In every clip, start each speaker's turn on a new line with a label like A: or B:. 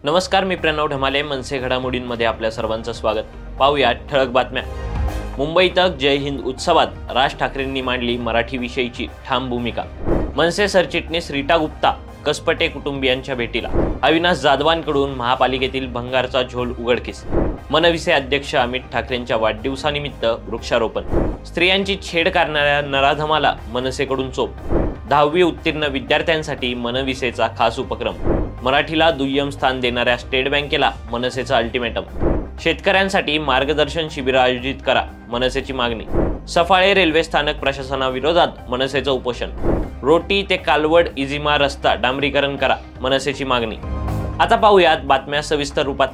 A: नमस्कार, मी प्रणव ढमाले. मनसे घडामोडींमध्ये आपल्या सर्वांचं स्वागत. पाहूया ठळक बातम्या. मुंबईत जय हिंद उत्सवात राज ठाकरेंनी मांडली मराठी विषयीची ठाम भूमिका. मनसे सरचिटणीस रीटा गुप्ता कसपटे कुटुंबियांच्या भेटीला. अविनाश जाधवांकडून महापालिकेतील भंगारचा झोल उघडकीस. मनविसे अध्यक्ष अमित ठाकरेंच्या वाढदिवसानिमित्त वृक्षारोपण. स्त्रियांची छेड करणाऱ्या नराधमाला मनसेकडून चोप. 10वी उत्तीर्ण विद्यार्थ्यांसाठी मनविसेचा खास उपक्रम. मराठीला दुय्यम स्थान देणाऱ्या स्टेट बँकेला मनसेचा अल्टिमेटम. शेतकऱ्यांसाठी मार्गदर्शन शिबिर आयोजित करा, मनसेची मागणी. सफाळे रेल्वे स्थानक प्रशासनाविरोधात मनसेचं उपोषण. रोटी ते कालवड इजिमा रस्ता डांबरीकरण करा, मनसेची मागणी. आता पाहूयात बातम्या सविस्तर रूपात.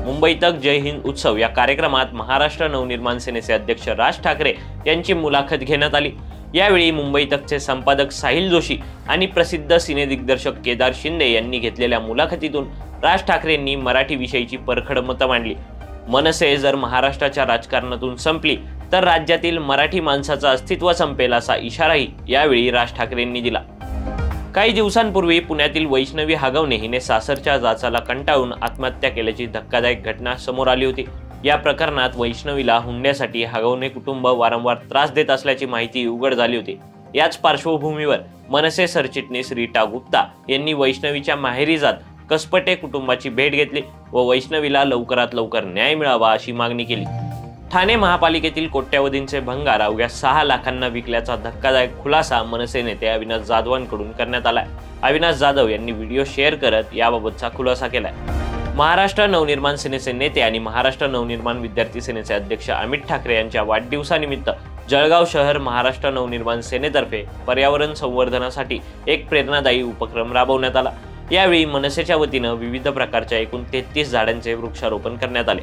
A: मुंबईत जय हिंद उत्सव या कार्यक्रमात महाराष्ट्र नवनिर्माण सेनेचे अध्यक्ष राज ठाकरे यांची मुलाखत घेण्यात आली. यावेळी मुंबई तकचे संपादक साहिल जोशी आणि प्रसिद्ध सिनेदिग्दर्शक केदार शिंदे यांनी घेतलेल्या मुलाखतीतून राज ठाकरेंनी मराठी विषयीची परखड मतं मांडली. मनसे जर महाराष्ट्राच्या राजकारणातून संपली तर राज्यातील मराठी माणसाचं अस्तित्व संपेल असा इशाराही यावेळी राज ठाकरेंनी दिला. काही दिवसांपूर्वी पुण्यातील वैष्णवी हागवणे हिने सासरच्या जाचाला कंटाळून आत्महत्या केल्याची धक्कादायक घटना समोर आली होती. या प्रकरणात वैष्णवीला हुंड्यासाठी हागवणे कुटुंब वारंवार त्रास देत असल्याची माहिती उघड झाली होती. याच पार्श्वभूमीवर मनसे सरचिटणीस रीटा गुप्ता यांनी वैष्णवीच्या माहेरी जात कसपटे कुटुंबाची भेट घेतली व वैष्णवीला लवकरात लवकर न्याय मिळावा अशी मागणी केली. ठाणे महापालिकेतील कोट्यावधींचे भंगार अवघ्या 6 लाखांना विकल्याचा धक्कादायक खुलासा मनसे नेते अविनाश जाधवांकडून करण्यात आलाय. अविनाश जाधव यांनी व्हिडिओ शेअर करत याबाबतचा खुलासा केलाय. महाराष्ट्र नवनिर्माण सेनेचे नेते आणि महाराष्ट्र नवनिर्माण विद्यार्थी सेनेचे अध्यक्ष अमित ठाकरे यांच्या वाढदिवसानिमित्त जळगाव शहर महाराष्ट्र नवनिर्माण सेनेतर्फे पर्यावरण संवर्धनासाठी एक प्रेरणादायी उपक्रम राबवण्यात आला. यावेळी मनसेच्या वतीनं विविध प्रकारच्या एकूण 33 झाडांचे वृक्षारोपण करण्यात आले.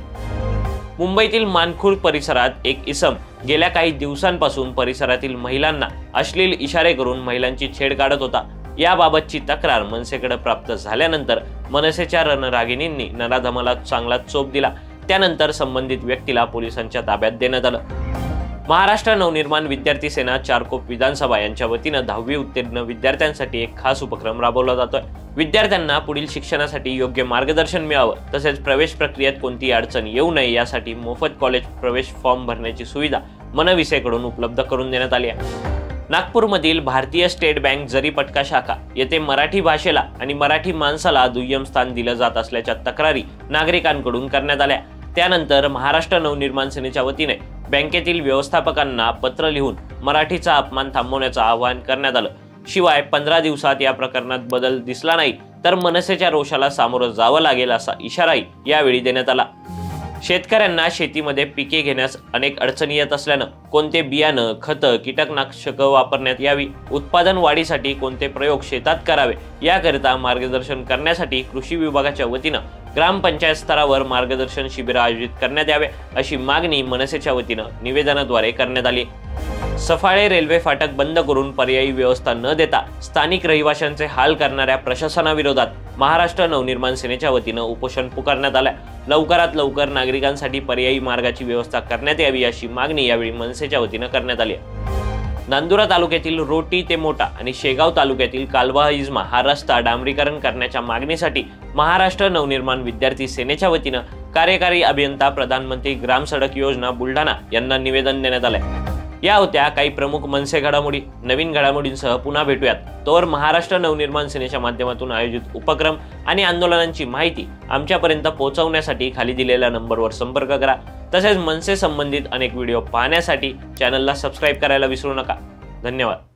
A: मुंबईतील मानखुर्द परिसरात एक इसम गेल्या काही दिवसांपासून परिसरातील महिलांना अश्लील इशारे करून महिलांची छेड काढत होता. याबाबतची तक्रार मनसेकडे प्राप्त झाल्यानंतर मनसेच्या रणरागिणींनी नराधमाला चांगला चोप दिला. त्यानंतर संबंधित व्यक्तीला पोलिसांच्या ताब्यात देण्यात आलं. महाराष्ट्र नवनिर्माण विद्यार्थी सेना चारकोप विधानसभा यांच्या वतीनं 10वी उत्तीर्ण विद्यार्थ्यांसाठी एक खास उपक्रम राबवला जातोय. विद्यार्थ्यांना पुढील शिक्षणासाठी योग्य मार्गदर्शन मिळावं तसेच प्रवेश प्रक्रियेत कोणतीही अडचण येऊ नये यासाठी मोफत कॉलेज प्रवेश फॉर्म भरण्याची सुविधा मनविसेकडून उपलब्ध करून देण्यात आली आहे. नागपूरमधील भारतीय स्टेट बँक जरीपटका शाखा येथे मराठी भाषेला आणि मराठी माणसाला दुय्यम स्थान दिलं जात असल्याच्या तक्रारी नागरिकांकडून करण्यात आल्या. त्यानंतर महाराष्ट्र नवनिर्माण सेनेच्या वतीने बँकेतील व्यवस्थापकांना पत्र लिहून मराठीचा अपमान थांबवण्याचं आवाहन करण्यात आलं. शिवाय 15 दिवसात या प्रकरणात बदल दिसला नाही तर मनसेच्या रोषाला सामोरं जावं लागेल असा इशाराही यावेळी देण्यात आला. शेतकऱ्यांना शेतीमध्ये पिके घेण्यास अनेक अडचणी येत असल्यानं कोणते बियाणं, खतं, कीटकनाशकं वापरण्यात यावी, उत्पादन वाढीसाठी कोणते प्रयोग शेतात करावे याकरिता मार्गदर्शन करण्यासाठी कृषी विभागाच्या वतीनं ग्रामपंचायत स्तरावर मार्गदर्शन शिबिर आयोजित करण्यात यावे अशी मागणी मनसेच्या वतीनं निवेदनाद्वारे करण्यात आली. सफाळे रेल्वे फाटक बंद करून पर्यायी व्यवस्था न देता स्थानिक रहिवाशांचे हाल करणाऱ्या प्रशासनाविरोधात महाराष्ट्र नवनिर्माण सेनेच्या वतीनं उपोषण पुकारण्यात आलं. लवकरात लवकर नागरिकांसाठी पर्यायी मार्गाची व्यवस्था करण्यात यावी अशी मागणी यावेळी मनसेच्या वतीनं करण्यात आली. नांदुरा तालुक्यातील रोटी ते मोठा आणि शेगाव तालुक्यातील कालवा इजमा हा रस्ता डांबरीकरण करण्याच्या मागणीसाठी महाराष्ट्र नवनिर्माण विद्यार्थी सेनेच्या वतीनं कार्यकारी अभियंता प्रधानमंत्री ग्राम सडक योजना बुलढाणा यांना निवेदन देण्यात आलंय. या होत्या काही प्रमुख मनसे घडामोडी. नवीन घडामोडींसह पुन्हा भेटूयात. तोवर महाराष्ट्र नवनिर्माण सेनेच्या माध्यमातून आयोजित उपक्रम आणि आंदोलनांची माहिती आमच्यापर्यंत पोहोचवण्यासाठी खाली दिलेल्या नंबरवर संपर्क करा. तसेच मनसे संबंधित अनेक व्हिडिओ पाहण्यासाठी चॅनलला सबस्क्राईब करायला विसरू नका. धन्यवाद.